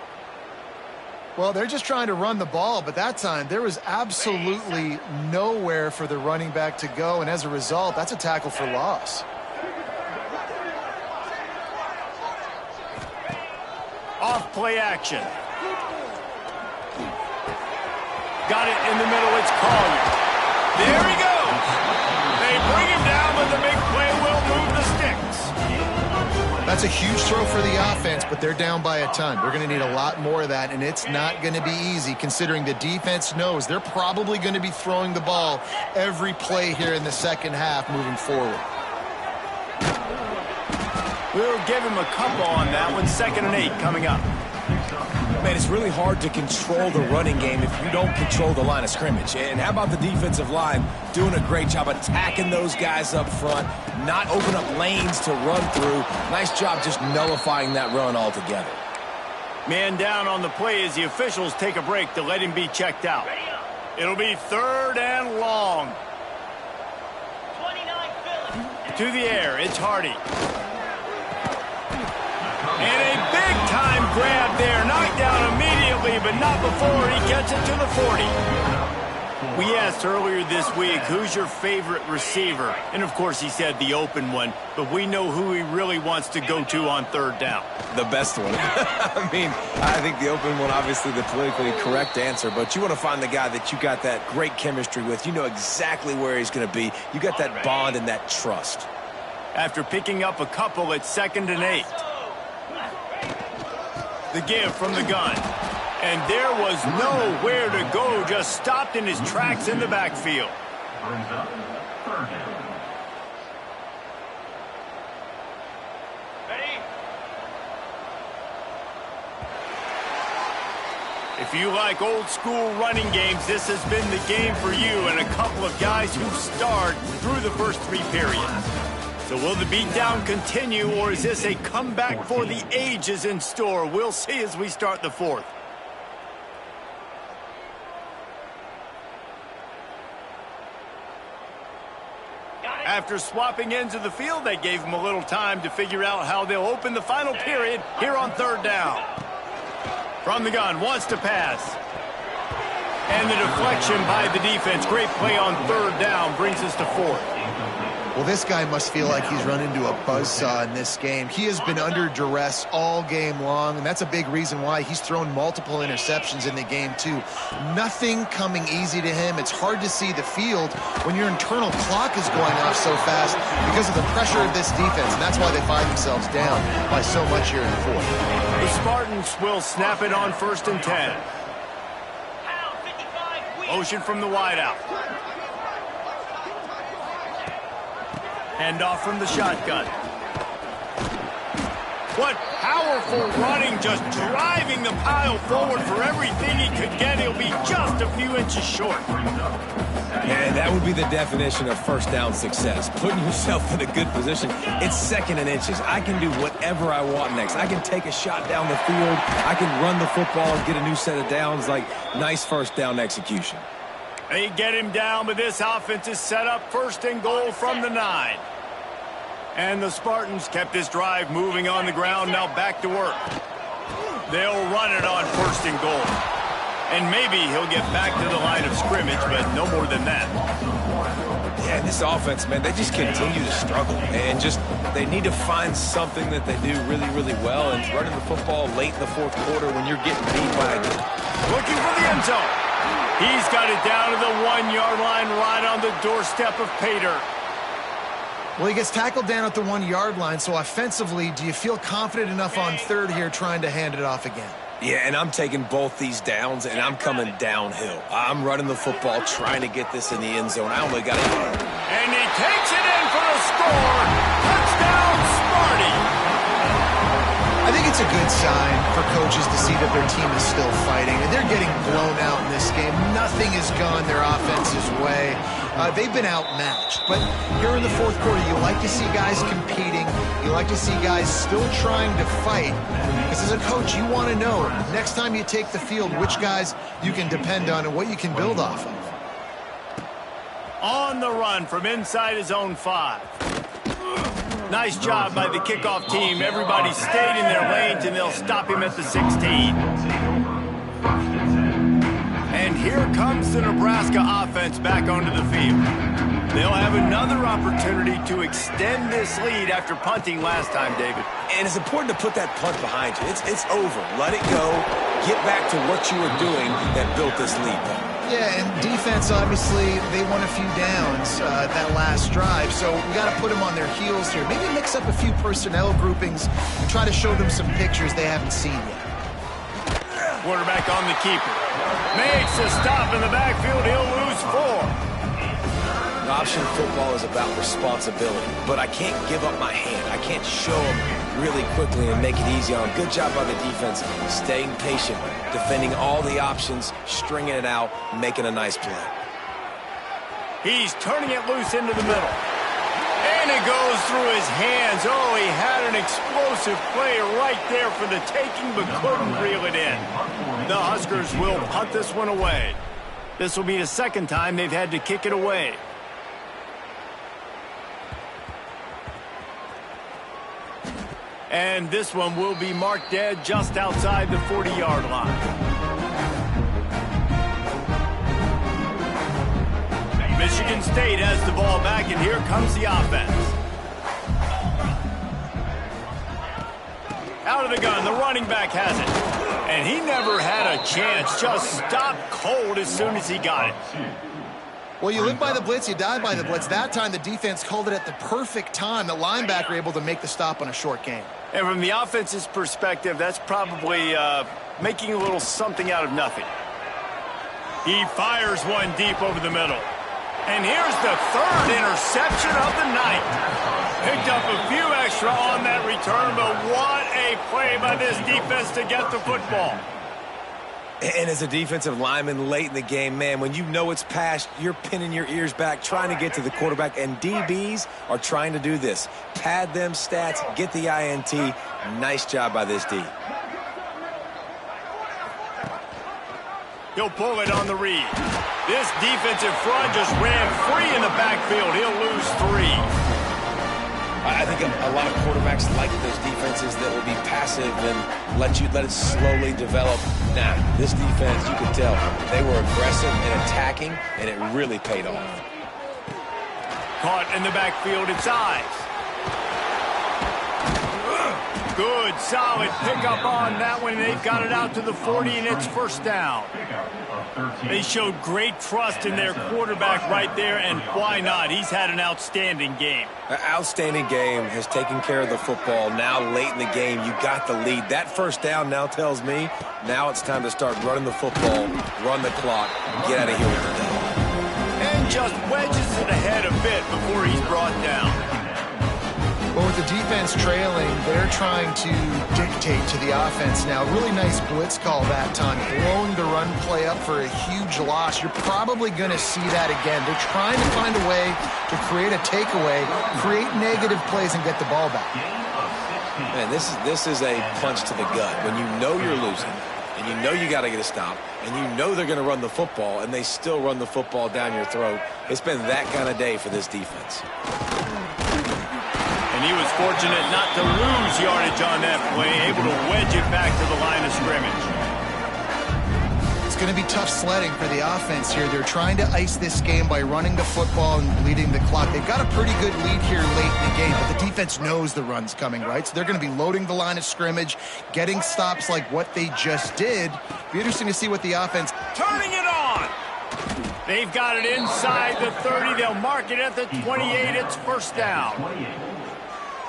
Well, they're just trying to run the ball, but that time there was absolutely nowhere for the running back to go, and as a result, that's a tackle for loss. Off play action. Got it in the middle, it's Collier. There he goes. They bring him down, but the big play will move the sticks. That's a huge throw for the offense, but they're down by a ton. They're going to need a lot more of that, and it's not going to be easy considering the defense knows they're probably going to be throwing the ball every play here in the second half moving forward. We'll give him a couple on that one. 2nd and 8 coming up. Man, it's really hard to control the running game if you don't control the line of scrimmage. And how about the defensive line doing a great job attacking those guys up front, not open up lanes to run through. Nice job just nullifying that run altogether. Man down on the play as the officials take a break to let him be checked out. It'll be 3rd and long. To the air, it's Hardy. And a big-time grab there. Knocked down immediately, but not before he gets it to the 40. We asked earlier this week, who's your favorite receiver? And, of course, he said the open one. But we know who he really wants to go to on 3rd down. The best one. I mean, I think the open one, obviously the politically correct answer. But you want to find the guy that you got that great chemistry with. You know exactly where he's going to be. You got that bond and that trust. After picking up a couple, it's 2nd and 8. The give from the gun. And there was nowhere to go, just stopped in his tracks in the backfield. Brings up 3rd down. If you like old school running games, this has been the game for you and a couple of guys who've starred through the first 3 periods. So will the beatdown continue, or is this a comeback for the ages in store? We'll see as we start the 4th. After swapping ends of the field, they gave him a little time to figure out how they'll open the final period here on 3rd down. From the gun, wants to pass. And the deflection by the defense. Great play on 3rd down brings us to 4th. Well, this guy must feel like he's run into a buzzsaw in this game. He has been under duress all game long, and that's a big reason why he's thrown multiple interceptions in the game, too. Nothing coming easy to him. It's hard to see the field when your internal clock is going off so fast because of the pressure of this defense, and that's why they find themselves down by so much here in the 4th. The Spartans will snap it on 1st and 10. Motion from the wideout. Hand off from the shotgun. What powerful running, just driving the pile forward for everything he could get. He'll be just a few inches short. And that would be the definition of 1st down success. Putting yourself in a good position. It's 2nd and inches. I can do whatever I want next. I can take a shot down the field. I can run the football and get a new set of downs. Like, nice 1st down execution. They get him down, but this offense is set up 1st and goal from the 9. And the Spartans kept this drive moving on the ground, now back to work. They'll run it on 1st and goal. And maybe he'll get back to the line of scrimmage, but no more than that. Yeah, this offense, man, they just continue to struggle. And they need to find something that they do really, really well. And running the football late in the 4th quarter when you're getting beat by a good... Looking for the end zone. He's got it down to the 1-yard line, right on the doorstep of Pater. Well, he gets tackled down at the 1-yard line, so offensively, do you feel confident enough on 3rd here trying to hand it off again? Yeah, and I'm taking both these downs, and I'm coming downhill. I'm running the football, trying to get this in the end zone. I only got it. And he takes it in for a score. Touchdown, Sparty. I think it's a good sign for coaches to see that their team is still fighting. And they're getting blown out in this game. Nothing has gone their offense's way. They've been outmatched. But here in the 4th quarter, you like to see guys competing. You like to see guys still trying to fight. Because as a coach, you want to know, next time you take the field, which guys you can depend on and what you can build off of. On the run from inside his own 5. Nice job by the kickoff team. Everybody stayed in their lanes, and they'll stop him at the 16. And here comes the Nebraska offense back onto the field. They'll have another opportunity to extend this lead after punting last time, David. And it's important to put that punt behind you. It's over. Let it go. Get back to what you were doing that built this lead, though. Yeah, and defense, obviously, they won a few downs that last drive, so we got to put them on their heels here. Maybe mix up a few personnel groupings and try to show them some pictures they haven't seen yet. Quarterback on the keeper. Makes a stop in the backfield. He'll lose 4. Option football is about responsibility, but I can't give up my hand. I can't show them really quickly and make it easy on them. Good job by the defense, staying patient, defending all the options, stringing it out, making a nice play. He's turning it loose into the middle. And it goes through his hands. Oh, he had an explosive play right there for the taking, but couldn't reel it in. The Huskers will punt this one away. This will be the second time they've had to kick it away. And this one will be marked dead just outside the 40-yard line. Michigan State has the ball back, and here comes the offense. Out of the gun, the running back has it. And he never had a chance, just stopped cold as soon as he got it. Well, you live by the blitz, you die by the blitz. That time, the defense called it at the perfect time. The linebacker able to make the stop on a short gain. And from the offense's perspective, that's probably making a little something out of nothing. He fires one deep over the middle. And here's the third interception of the night. Picked up a few extra on that return, but what a play by this defense to get the football. And as a defensive lineman late in the game, man, when you know it's past, you're pinning your ears back, trying to get to the quarterback, and DBs are trying to do this. Pad them stats, get the INT. Nice job by this D. He'll pull it on the read. This defensive front just ran free in the backfield. He'll lose 3. I think a lot of quarterbacks like those defenses that will be passive and let it slowly develop. Nah, this defense, you could tell, they were aggressive and attacking, and it really paid off. Caught in the backfield, it's eyes. Good, solid pickup on that one. They've got it out to the 40, and it's first down. They showed great trust in their quarterback right there, and why not? He's had an outstanding game. An outstanding game, has taken care of the football. Now late in the game, you got the lead. That first down now tells me now it's time to start running the football, run the clock, get out of here with the dub. And just wedges it ahead a bit before he's brought down. But with the defense trailing, they're trying to dictate to the offense now. Really nice blitz call that time, blowing the run play up for a huge loss. You're probably going to see that again. They're trying to find a way to create a takeaway, create negative plays, and get the ball back. Man, this is a punch to the gut. When you know you're losing, and you know you got to get a stop, and you know they're going to run the football, and they still run the football down your throat. It's been that kind of day for this defense. And he was fortunate not to lose yardage on that play, able to wedge it back to the line of scrimmage. It's going to be tough sledding for the offense here. They're trying to ice this game by running the football and bleeding the clock. They've got a pretty good lead here late in the game, but the defense knows the run's coming, right? So they're going to be loading the line of scrimmage, getting stops like what they just did. Be interesting to see what the offense... Turning it on! They've got it inside the 30. They'll mark it at the 28. It's first down.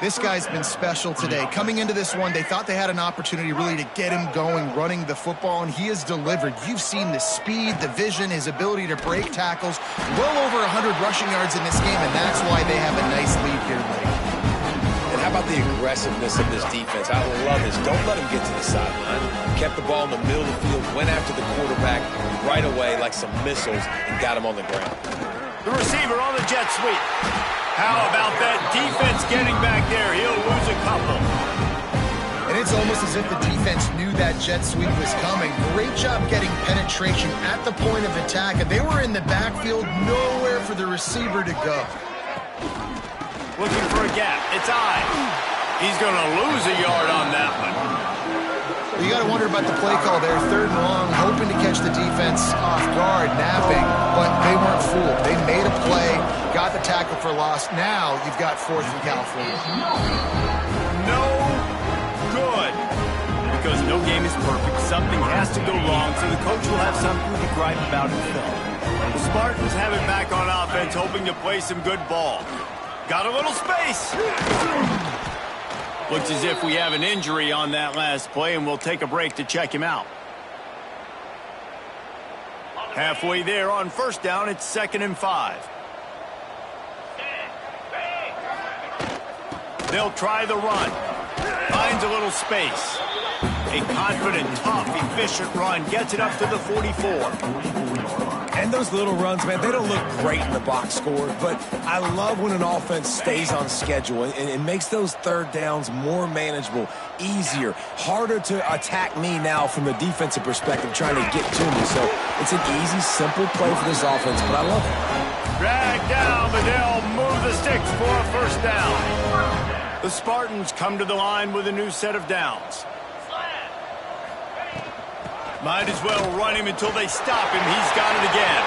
This guy's been special today. Coming into this one, they thought they had an opportunity really to get him going, running the football, and he has delivered. You've seen the speed, the vision, his ability to break tackles. Well over 100 rushing yards in this game, and that's why they have a nice lead here late. And how about the aggressiveness of this defense? I love this. Don't let him get to the sideline. Kept the ball in the middle of the field, went after the quarterback right away like some missiles, and got him on the ground. The receiver on the jet sweep. How about that defense getting back there? He'll lose a couple. And it's almost as if the defense knew that jet sweep was coming. Great job getting penetration at the point of attack. And they were in the backfield, nowhere for the receiver to go. Looking for a gap. It's I. He's going to lose a yard on that one. Well, you got to wonder about the play call there. 3rd and long, hoping to catch the defense off guard, napping, but they weren't fooled. They made a play, got the tackle for loss. Now you've got 4th and California. No good. Because no game is perfect. Something has to go wrong, so the coach will have something to gripe about himself. The Spartans have it back on offense, hoping to play some good ball. Got a little space. Looks as if we have an injury on that last play, and we'll take a break to check him out. Halfway there on first down, it's 2nd and 5. They'll try the run. Finds a little space. A confident, tough, efficient run gets it up to the 44. And those little runs, man, they don't look great in the box score, but I love when an offense stays on schedule and makes those third downs more manageable, easier, harder to attack me now from the defensive perspective trying to get to me. So it's an easy, simple play for this offense, but I love it. Drag down, but they'll move the sticks for a first down. The Spartans come to the line with a new set of downs. Might as well run him until they stop him. He's got it again.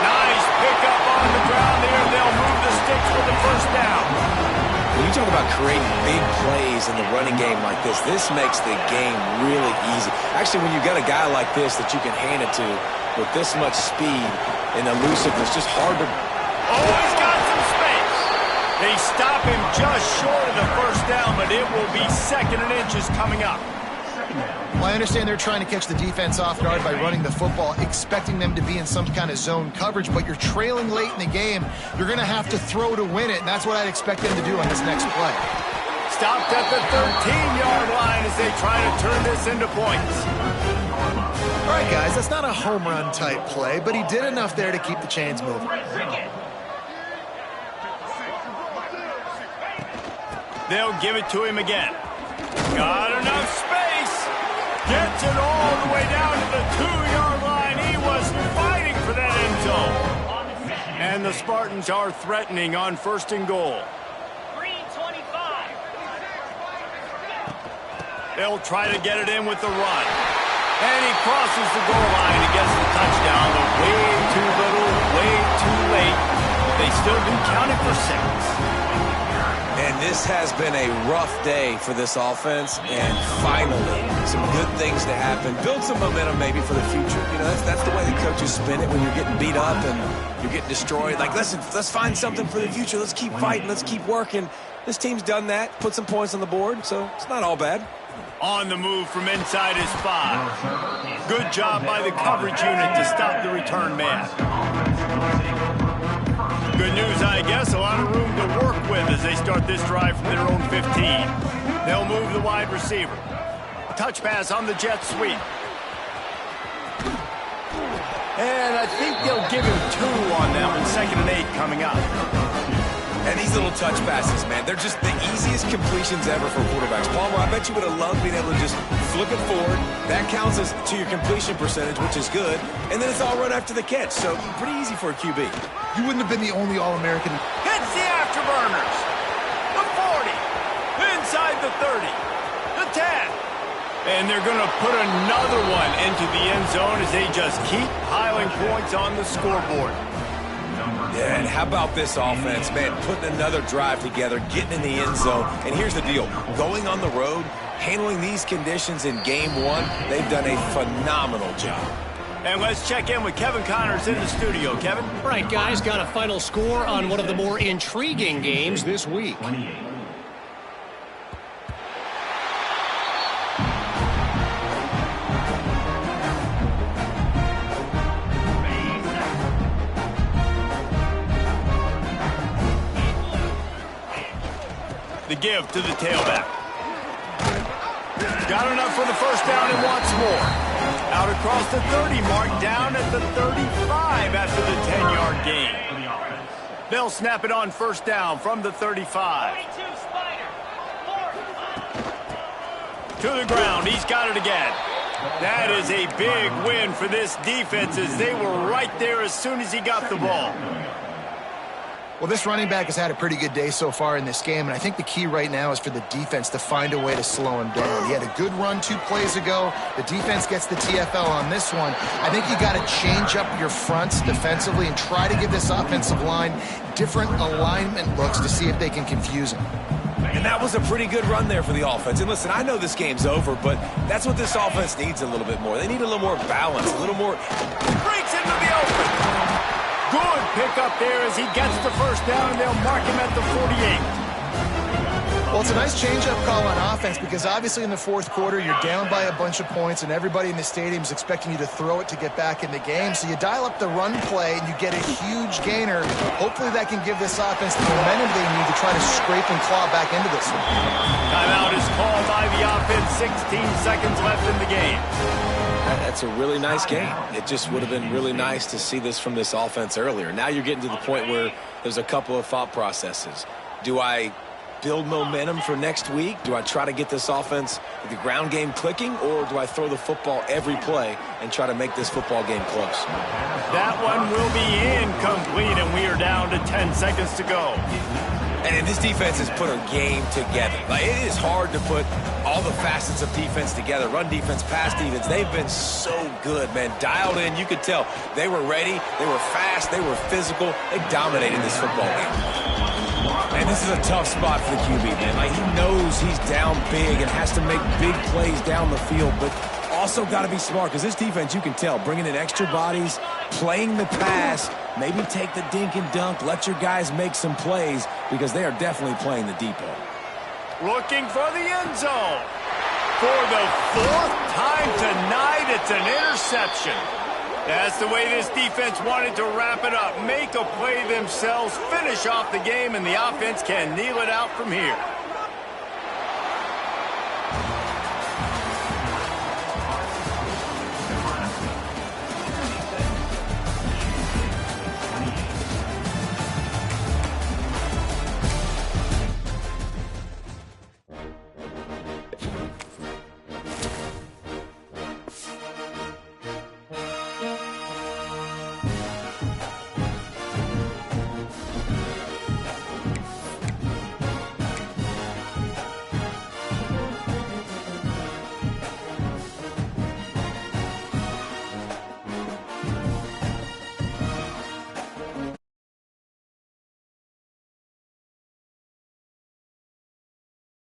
Nice pickup on the ground there. They'll move the sticks for the first down. When you talk about creating big plays in the running game like this makes the game really easy. Actually, when you've got a guy like this that you can hand it to with this much speed and elusiveness, just hard to... Oh, he's got some space. They stop him just short of the first down, but it will be second and inches coming up. Well, I understand they're trying to catch the defense off guard by running the football, expecting them to be in some kind of zone coverage, but you're trailing late in the game. You're going to have to throw to win it, and that's what I'd expect them to do on this next play. Stopped at the 13-yard line as they try to turn this into points. All right, guys, that's not a home run type play, but he did enough there to keep the chains moving. They'll give it to him again. Got enough space. Gets it all the way down to the 2-yard line. He was fighting for that end zone. And the Spartans are threatening on first and goal. 3:25. They'll try to get it in with the run. And he crosses the goal line and gets the touchdown, but way too little, way too late. They still do count it for 6. And this has been a rough day for this offense, and finally, some good things to happen. Build some momentum maybe for the future. You know, that's the way the coaches spin it when you're getting beat up and you're getting destroyed. Like, listen, let's find something for the future. Let's keep fighting. Let's keep working. This team's done that, put some points on the board, so it's not all bad. On the move from inside his 5. Good job by the coverage unit to stop the return man. Good news, I guess, a lot of room to work with as they start this drive from their own 15. They'll move the wide receiver. Touch pass on the jet sweep. And I think they'll give him 2 on that one. 2nd and 8 coming up. And these little touch passes, man, they're just the easiest completions ever for quarterbacks. Palmer, I bet you would have loved being able to just flip it forward. That counts as to your completion percentage, which is good. And then it's all run after the catch, so pretty easy for a QB. You wouldn't have been the only All-American. Hits the afterburners. The 40. Inside the 30. The 10. And they're going to put another one into the end zone as they just keep piling points on the scoreboard. Yeah, and how about this offense, man, putting another drive together, getting in the end zone. And here's the deal. Going on the road, handling these conditions in game 1, they've done a phenomenal job. And let's check in with Kevin Connors in the studio. Kevin? All right, guys, got a final score on one of the more intriguing games this week. 28. The give to the tailback. Got enough for the first down and wants more. Out across the 30 mark, down at the 35 after the 10-yard gain. They'll snap it on first down from the 35. To the ground, he's got it again. That is a big win for this defense as they were right there as soon as he got the ball. Well, this running back has had a pretty good day so far in this game, and I think the key right now is for the defense to find a way to slow him down. He had a good run 2 plays ago. The defense gets the TFL on this one. I think you got to change up your fronts defensively and try to give this offensive line different alignment looks to see if they can confuse him. And that was a pretty good run there for the offense. And listen, I know this game's over, but that's what this offense needs a little bit more. They need a little more balance, a little more... Breaks into the open. Good pick up there as he gets the first down, and they'll mark him at the 48. Well, it's a nice change-up call on offense because obviously in the fourth quarter, you're down by a bunch of points and everybody in the stadium is expecting you to throw it to get back in the game. So you dial up the run play and you get a huge gainer. Hopefully that can give this offense the momentum they need to try to scrape and claw back into this one. Timeout is called by the offense. 16 seconds left in the game. That's a really nice game. It just would have been really nice to see this from this offense earlier. Now you're getting to the point where there's a couple of thought processes. Do I build momentum for next week? Do I try to get this offense, the ground game clicking, or do I throw the football every play and try to make this football game close? That one will be incomplete, and we are down to 10 seconds to go. And this defense has put a game together. Like, it is hard to put all the facets of defense together. Run defense, pass defense. They've been so good, man. Dialed in. You could tell they were ready. They were fast. They were physical. They dominated this football game. And this is a tough spot for the QB, man. Like, he knows he's down big and has to make big plays down the field, but also got to be smart because this defense, you can tell, bringing in extra bodies, playing the pass, maybe take the dink and dunk, let your guys make some plays because they are definitely playing the depot. Looking for the end zone. For the fourth time tonight, it's an interception. That's the way this defense wanted to wrap it up. Make a play themselves, finish off the game, and the offense can kneel it out from here.